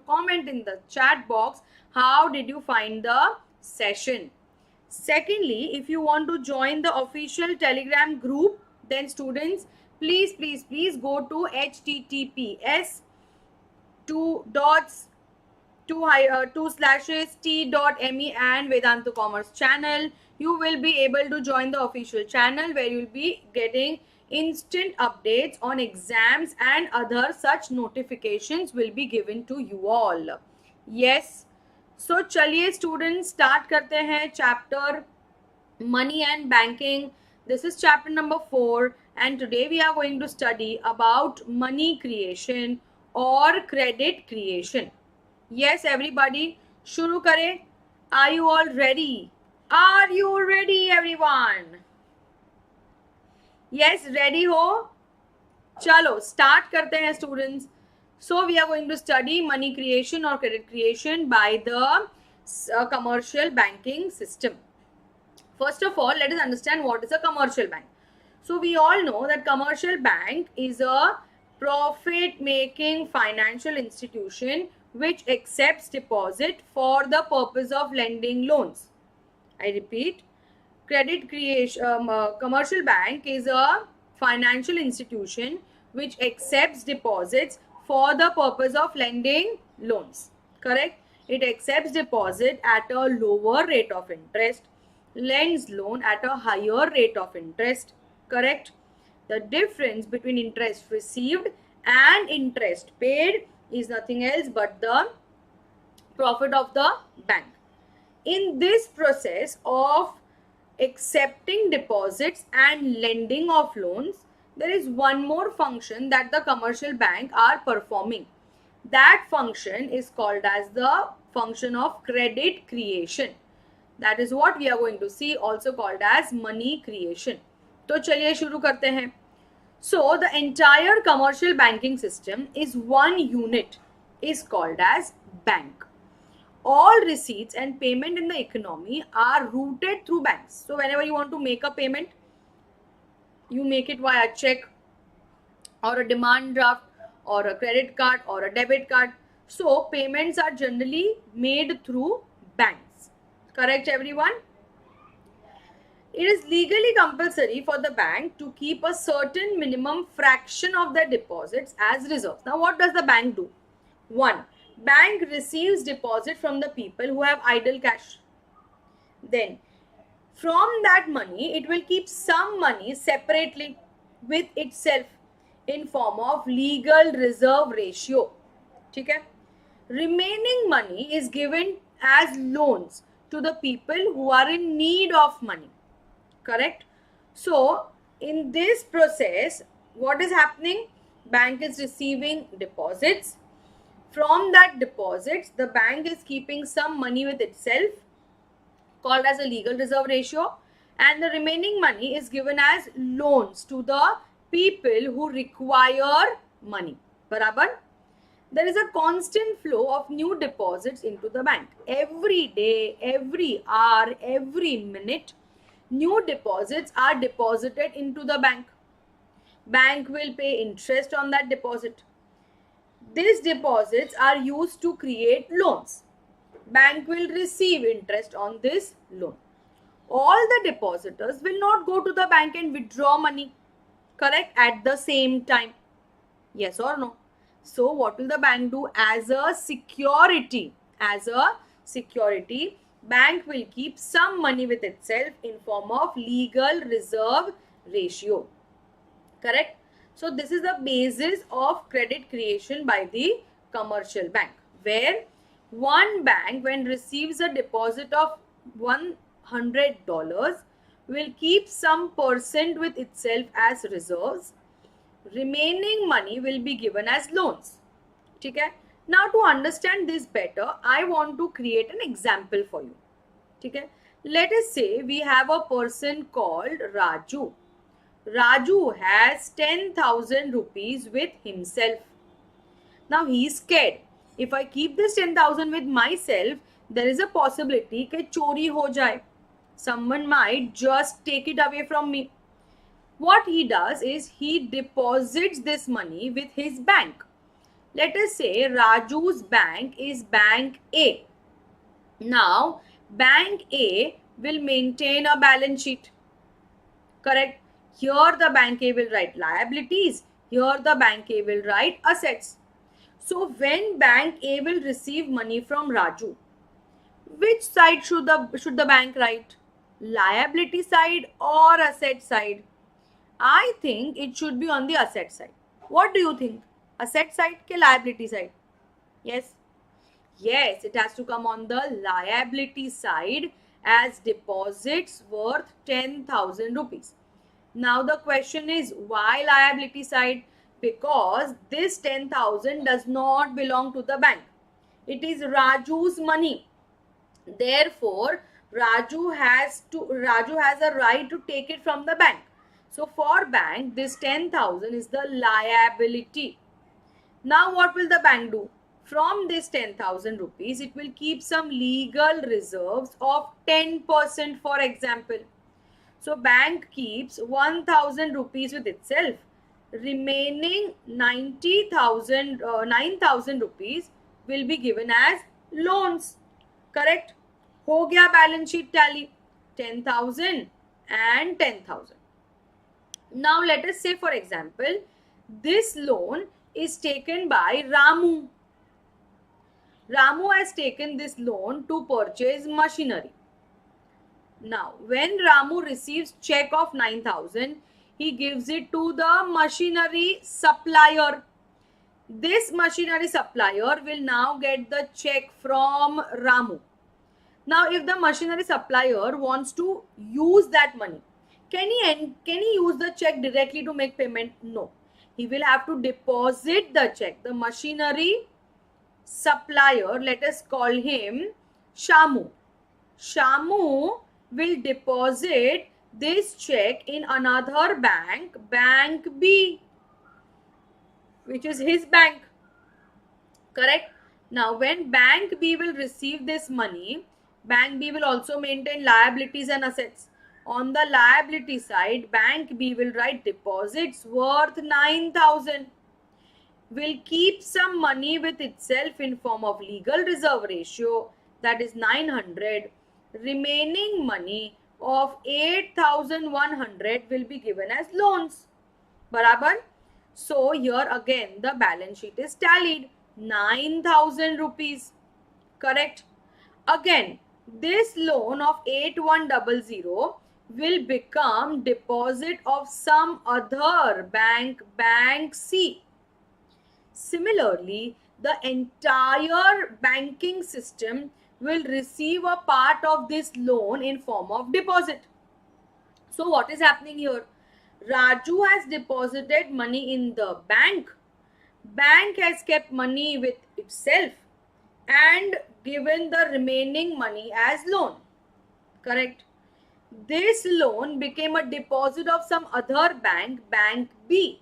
comment in the chat box how did you find the session. Secondly, if you want to join the official Telegram group, then students, please go to https two slashes t.me and Vedantu Commerce channel. You will be able to join the official channel where you will be getting instant updates on exams and other such notifications will be given to you all. Yes. So चलिए students start करते हैं chapter money and banking. This is chapter number 4 and today we are going to study about money creation or credit creation. Yes everybody, शुरू करें. Are you all ready? Are you ready everyone? Yes, ready हो? चलो start करते हैं students. So we are going to study money creation or credit creation by the commercial banking system. First of all, let us understand what is a commercial bank. So we all know that commercial bank is a profit-making financial institution which accepts deposit for the purpose of lending loans. I repeat, commercial bank is a financial institution which accepts deposits for the purpose of lending loans. Correct? It accepts deposit at a lower rate of interest, lends loan at a higher rate of interest. Correct? The difference between interest received and interest paid is nothing else but the profit of the bank. In this process of accepting deposits and lending of loans, there is one more function that the commercial bank are performing. That function is called as the function of credit creation. That is what we are going to see, also called as money creation. तो चलिए शुरू करते हैं. So the entire commercial banking system is one unit, is called as bank. All receipts and payment in the economy are routed through banks. So whenever you want to make a payment, you make it via check or a demand draft or a credit card or a debit card. So payments are generally made through banks. Correct everyone? It is legally compulsory for the bank to keep a certain minimum fraction of their deposits as reserves. Now what does the bank do? 1. Bank receives deposit from the people who have idle cash. Then from that money, it will keep some money separately with itself in form of legal reserve ratio. Okay? Remaining money is given as loans to the people who are in need of money. Correct? So, in this process, what is happening? Bank is receiving deposits. From that deposits, the bank is keeping some money with itself, called as a legal reserve ratio, and the remaining money is given as loans to the people who require money. Barabar? There is a constant flow of new deposits into the bank. Every day, every hour, every minute, new deposits are deposited into the bank. Bank will pay interest on that deposit. These deposits are used to create loans. Bank will receive interest on this loan. All the depositors will not go to the bank and withdraw money, correct, at the same time. Yes or no? So what will the bank do? As a security, bank will keep some money with itself in form of legal reserve ratio. Correct? So this is the basis of credit creation by the commercial bank, where one bank, when receives a deposit of $100, will keep some percent with itself as reserves. Remaining money will be given as loans. Okay? Now to understand this better, I want to create an example for you. Okay? Let us say we have a person called Raju. Raju has 10,000 rupees with himself. Now he is scared. If I keep this 10,000 with myself, there is a possibility that chori ho jaye. Someone might just take it away from me. What he does is he deposits this money with his bank. Let us say Raju's bank is Bank A. Now, Bank A will maintain a balance sheet. Correct? Here the Bank A will write liabilities. Here the Bank A will write assets. So when Bank A will receive money from Raju, which side should the bank write? Liability side or asset side? I think it should be on the asset side. What do you think? Asset side ke liability side? Yes. Yes, it has to come on the liability side as deposits worth 10,000 rupees. Now the question is, why liability side? Because this 10,000 does not belong to the bank. It is Raju's money. Therefore, Raju has a right to take it from the bank. So for bank, this 10,000 is the liability. Now what will the bank do? From this 10,000 rupees, it will keep some legal reserves of 10%, for example. So bank keeps 1,000 rupees with itself. Remaining 9,000 rupees will be given as loans. Correct? हो गया balance sheet tally. 10,000 and 10,000. Now let us say, for example, this loan is taken by Ramu. Ramu has taken this loan to purchase machinery. Now, when Ramu receives check of 9,000, he gives it to the machinery supplier. This machinery supplier will now get the check from Ramu. Now, if the machinery supplier wants to use that money, can he use the check directly to make payment? No. He will have to deposit the check. The machinery supplier, let us call him Shamu. Shamu will deposit this check in another bank, Bank B, which is his bank. Correct? Now, when Bank B will receive this money, Bank B will also maintain liabilities and assets. On the liability side, Bank B will write deposits worth 9,000. Will keep some money with itself in form of legal reserve ratio, that is 900. Remaining money of 8,100 will be given as loans. Barabar? So here again the balance sheet is tallied. 9,000 rupees. Correct? Again, this loan of 8,100 will become deposit of some other bank, Bank C. Similarly, the entire banking system will receive a part of this loan in form of deposit. So what is happening here? Raju has deposited money in the bank. Bank has kept money with itself and given the remaining money as loan. Correct? This loan became a deposit of some other bank, Bank B.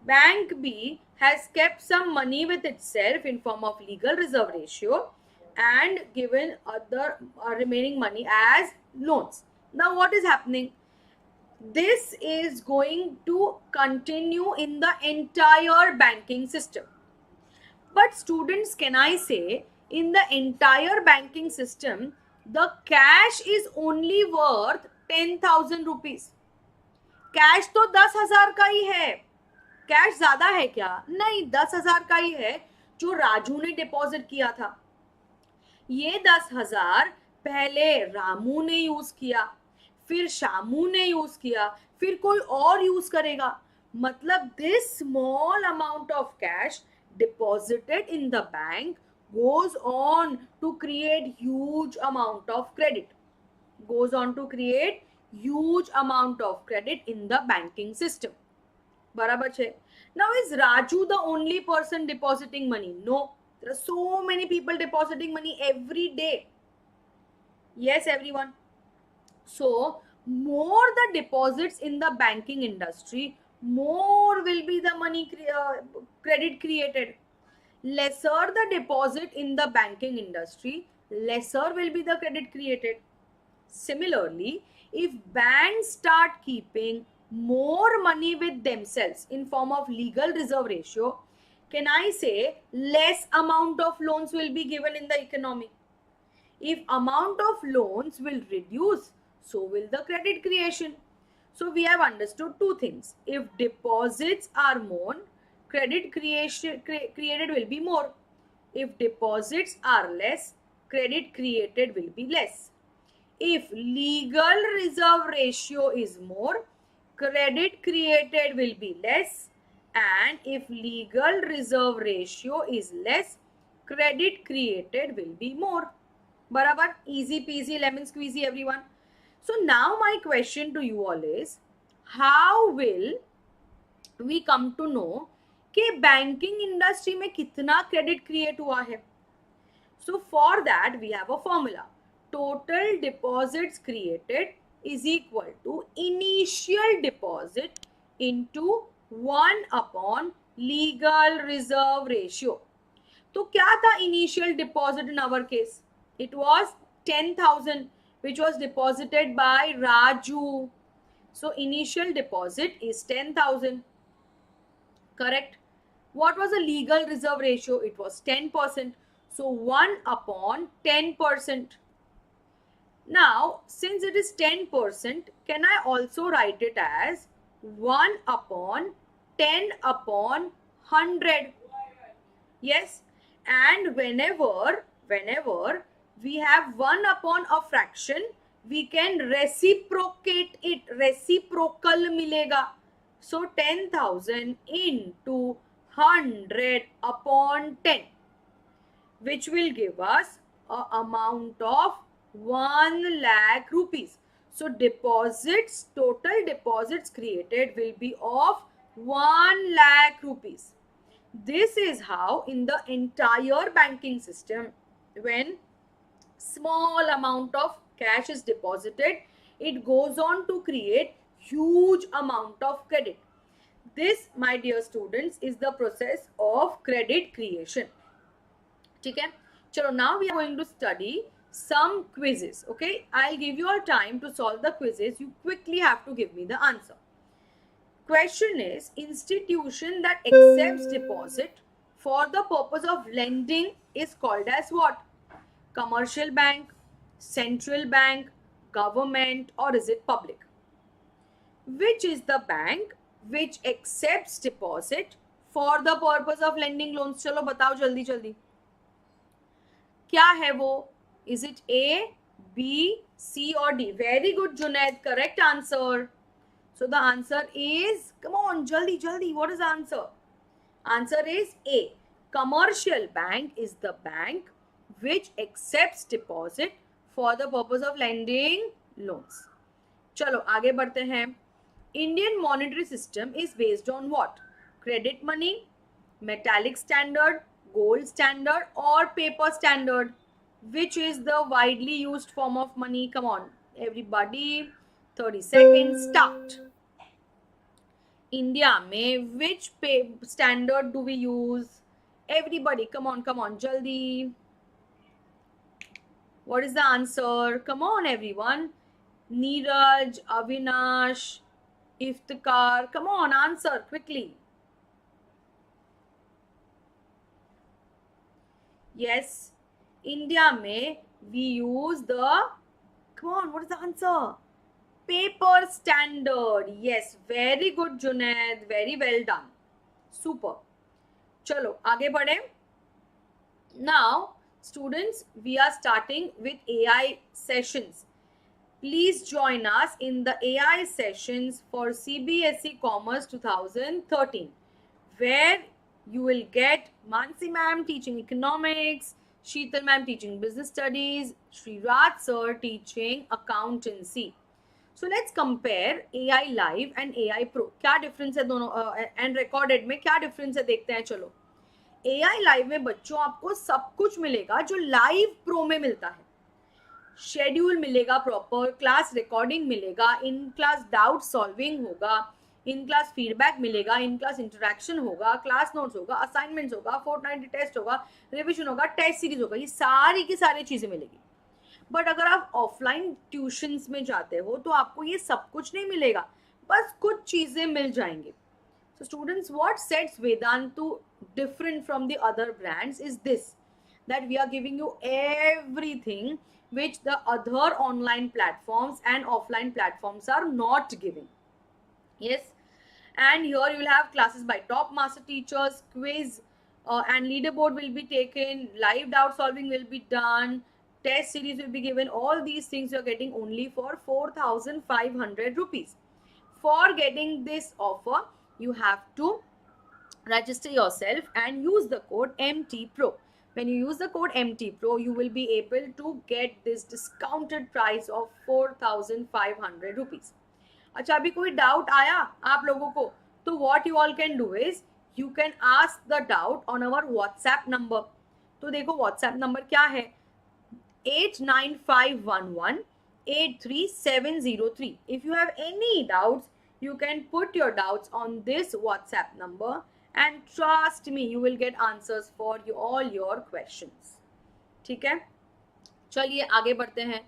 Bank B has kept some money with itself in form of legal reserve ratio and given other remaining money as loans. Now what is happening? This is going to continue in the entire banking system. But students, can I say, in the entire banking system, the cash is only worth 10,000 rupees. Cash तो 10,000 का ही है. Cash ज्यादा है क्या? नहीं, 10,000 का ही है जो राजू ने डिपॉजिट किया था. ये 10,000 पहले रामू ने यूज किया, फिर शामू ने यूज किया, फिर कोई और यूज करेगा. मतलब this small amount of cash deposited in the bank goes on to create huge amount of credit. Goes on to create huge amount of credit in the banking system. Barabar hai. Now is Raju the only person depositing money? No. There are so many people depositing money every day. Yes, everyone. So, more the deposits in the banking industry, more will be the money credit created. Lesser the deposit in the banking industry, lesser will be the credit created. Similarly, if banks start keeping more money with themselves in form of legal reserve ratio, can I say less amount of loans will be given in the economy? If amount of loans will reduce, so will the credit creation. So we have understood two things. If deposits are more, credit creation created will be more. If deposits are less, credit created will be less. If legal reserve ratio is more, credit created will be less. And if legal reserve ratio is less, credit created will be more. Barabar, easy peasy lemon squeezy everyone. So now my question to you all is, how will we come to know कि banking industry में कितना credit create हुआ है? So for that we have a formula. Total deposits created is equal to initial deposit into 1 upon legal reserve ratio. तो क्या था initial deposit in our case? It was 10,000 which was deposited by Raju. So initial deposit is 10,000. Correct? What was the legal reserve ratio? It was 10%. So 1 upon 10%. Now, since it is 10%, can I also write it as 1 upon 10 upon 100? Yes. And whenever we have 1 upon a fraction, we can reciprocate it. Reciprocal मिलेगा. So 10,000 into 100 upon 10, which will give us an amount of 1 lakh rupees. So deposits, total deposits created will be of 1 lakh rupees. This is how in the entire banking system, when small amount of cash is deposited, it goes on to create huge amount of credit. This, my dear students, is the process of credit creation. Okay? So now we are going to study some quizzes. Okay, I'll give you all time to solve the quizzes. You quickly have to give me the answer. Question is, institution that accepts deposit for the purpose of lending is called as what? Commercial bank, central bank, government, or is it public? Which is the bank which accepts deposit for the purpose of lending loans? चलो बताओ जल्दी जल्दी. क्या है वो? Is it A, B, C or D? Very good, Junaid. Correct answer. So the answer is, come on, jaldi, jaldi. What is the answer? Answer is A. Commercial bank is the bank which accepts deposit for the purpose of lending loans. चलो आगे बढ़ते हैं. Indian monetary system is based on what? Credit money, metallic standard, gold standard or paper standard? Which is the widely used form of money? Come on, everybody. 30 seconds, start. India में which standard do we use? Everybody, come on, jaldi. What is the answer? Come on, everyone. Neeraj, Avinash, Iftikhar, come on, answer quickly. Yes, India में we use the, come on, what is the answer? Paper standard. Yes, very good, Junaid. Very well done. Super. चलो आगे बढ़े. Now, students, we are starting with AI sessions. Please join us in the AI sessions for CBSE Commerce 2013, where you will get Mansi ma'am teaching economics, Sheetal ma'am teaching business studies, Sri Raj sir teaching accountancy. So let's compare AI live and AI pro. क्या difference है दोनों and recorded में क्या difference है देखते हैं. चलो AI live में बच्चों आपको सब कुछ मिलेगा जो live pro में मिलता है. शेड्यूल मिलेगा प्रॉपर, क्लास रिकॉर्डिंग मिलेगा, इन क्लास डाउट सॉल्विंग होगा, इन क्लास फीडबैक मिलेगा, इन क्लास इंटरेक्शन होगा, क्लास नोट्स होगा, असाइनमेंट्स होगा, फोर्टनाइटली टेस्ट होगा, रिविजन होगा, टेस्ट सीरीज होगा. ये सारी की सारी चीज़ें मिलेगी. बट अगर आप ऑफलाइन ट्यूशन्स में जाते हो तो आपको ये सब कुछ नहीं मिलेगा, बस कुछ चीज़ें मिल जाएंगी. So students, what sets Vedantu different from the other brands is this, that we are giving you everything which the other online platforms and offline platforms are not giving. Yes, and here you will have classes by top master teachers, quiz and leaderboard will be taken, live doubt solving will be done, test series will be given. All these things you are getting only for 4,500 rupees. For getting this offer, you have to register yourself and use the code MTPRO. When you use the code MTPRO, you will be able to get this discounted price of 4,500 rupees. अच्छा, अभी कोई doubt आया आप लोगों को? तो what you all can do is you can ask the doubt on our WhatsApp number. तो देखो WhatsApp नंबर क्या है, 89511 83703. If you have any doubts, you can put your doubts on this WhatsApp number and trust me, you will get answers for all your questions. ठीक है, चलिए आगे बढ़ते हैं.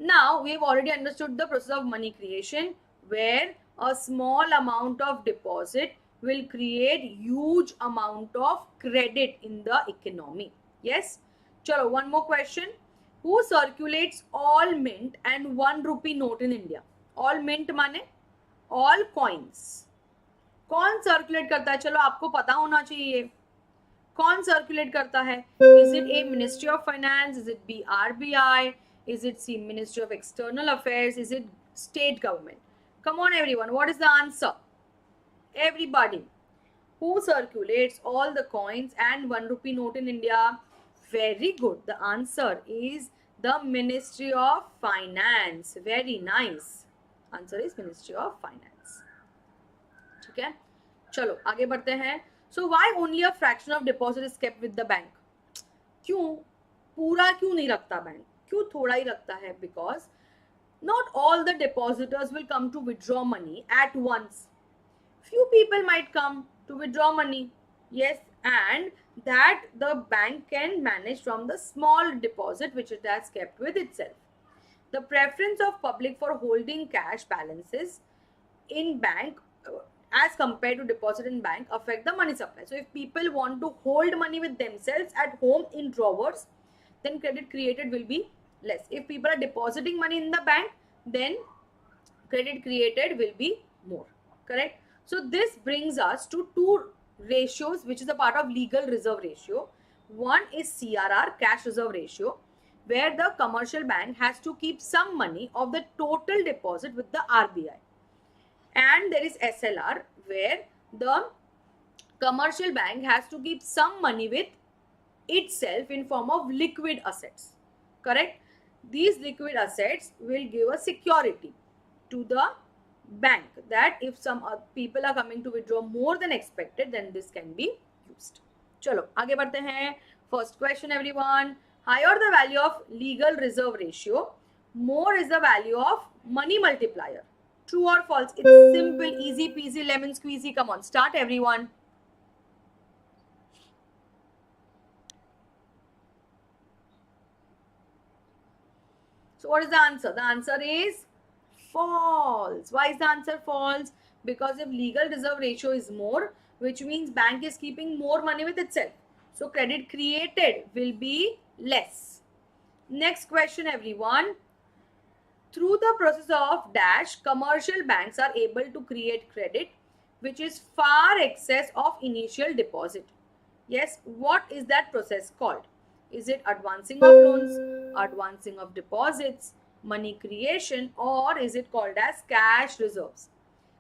Now we have already understood the process of money creation, where a small amount of deposit will create huge amount of credit in the economy. Yes, chalo, one more question. Who circulates all mint and 1 rupee note in India? All mint माने all coins. कौन circulate करता है? चलो आपको पता होना चाहिए कौन सर्कुलेट करता है. Is it a ministry of finance? Is it B RBI? Is it C ministry of external affairs? Is it state government? Come on everyone, what is the answer? Everybody, who circulates all the coins and 1 rupee note in India? Very good. The answer is the Ministry of Finance. Very nice. Answer is Ministry of Finance. ठीक है, चलो आगे बढ़ते हैं. So why only a fraction of deposit is kept with the bank? क्यों पूरा क्यों नहीं रखता बैंक? क्यों थोड़ा ही रखता है? Because not all the depositors will come to withdraw money at once. Few people might come to withdraw money. Yes, and that the bank can manage from the small deposit which it has kept with itself. The preference of public for holding cash balances in bank as compared to deposit in bank affect the money supply. So if people want to hold money with themselves at home in drawers, then credit created will be less. If people are depositing money in the bank, then credit created will be more. Correct? So this brings us to two ratios which is a part of legal reserve ratio. One is CRR, cash reserve ratio, where the commercial bank has to keep some money of the total deposit with the RBI. And there is SLR, where the commercial bank has to keep some money with itself in form of liquid assets. Correct? These liquid assets will give a security to the bank that if some people are coming to withdraw more than expected, then this can be used. चलो आगे बढ़ते हैं. First question everyone. Higher the value of legal reserve ratio, more is the value of money multiplier. True or false? It's simple, easy peasy, lemon squeezy. Come on, start everyone. So what is the answer? The answer is false. Why is the answer false? Because if legal reserve ratio is more, which means bank is keeping more money with itself, so credit created will be less. Next question everyone. Through the process of dash, commercial banks are able to create credit which is far excess of initial deposit. Yes, what is that process called? Is it advancing of loans, advancing of deposits, money creation, or is it called as cash reserves?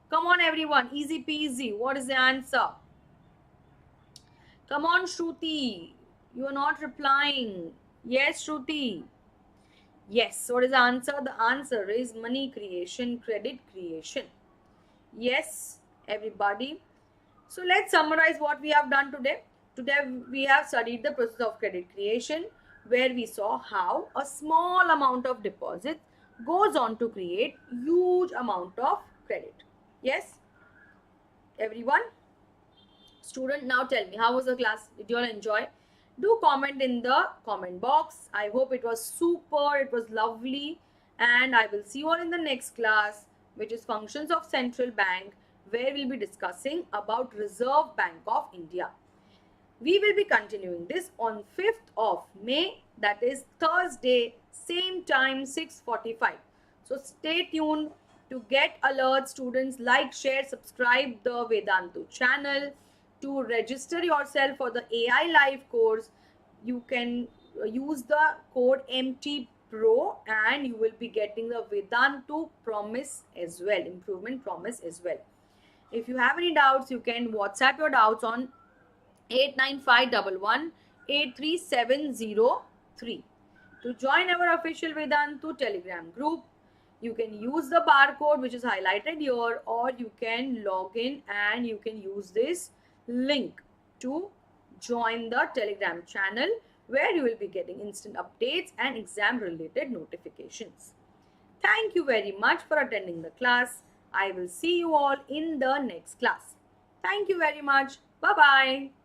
Come on everyone, easy peasy. What is the answer? Come on Shruti, you are not replying. Yes Shruti. Yes, what is the answer? The answer is money creation, credit creation. Yes everybody. So let's summarize what we have done today. Today we have studied the process of credit creation, where we saw how a small amount of deposit goes on to create huge amount of credit. Yes everyone. Student, now tell me, how was the class? Did you all enjoy? Do comment in the comment box. I hope it was super, it was lovely, and I will see you all in the next class, which is functions of central bank, where we'll be discussing about Reserve Bank of India. We will be continuing this on 5th of May, that is Thursday, same time 6:45. So stay tuned to get alerts. Students, like, share, subscribe the Vedantu channel. To register yourself for the AI live course, you can use the code MTPRO and you will be getting the Vedantu promise as well, improvement promise as well. If you have any doubts, you can WhatsApp your doubts on 89511 83703. To join our official Vedantu Telegram group, you can use the barcode which is highlighted here, or you can log in and you can use this link to join the Telegram channel, where you will be getting instant updates and exam related notifications. Thank you very much for attending the class. I will see you all in the next class. Thank you very much. Bye bye.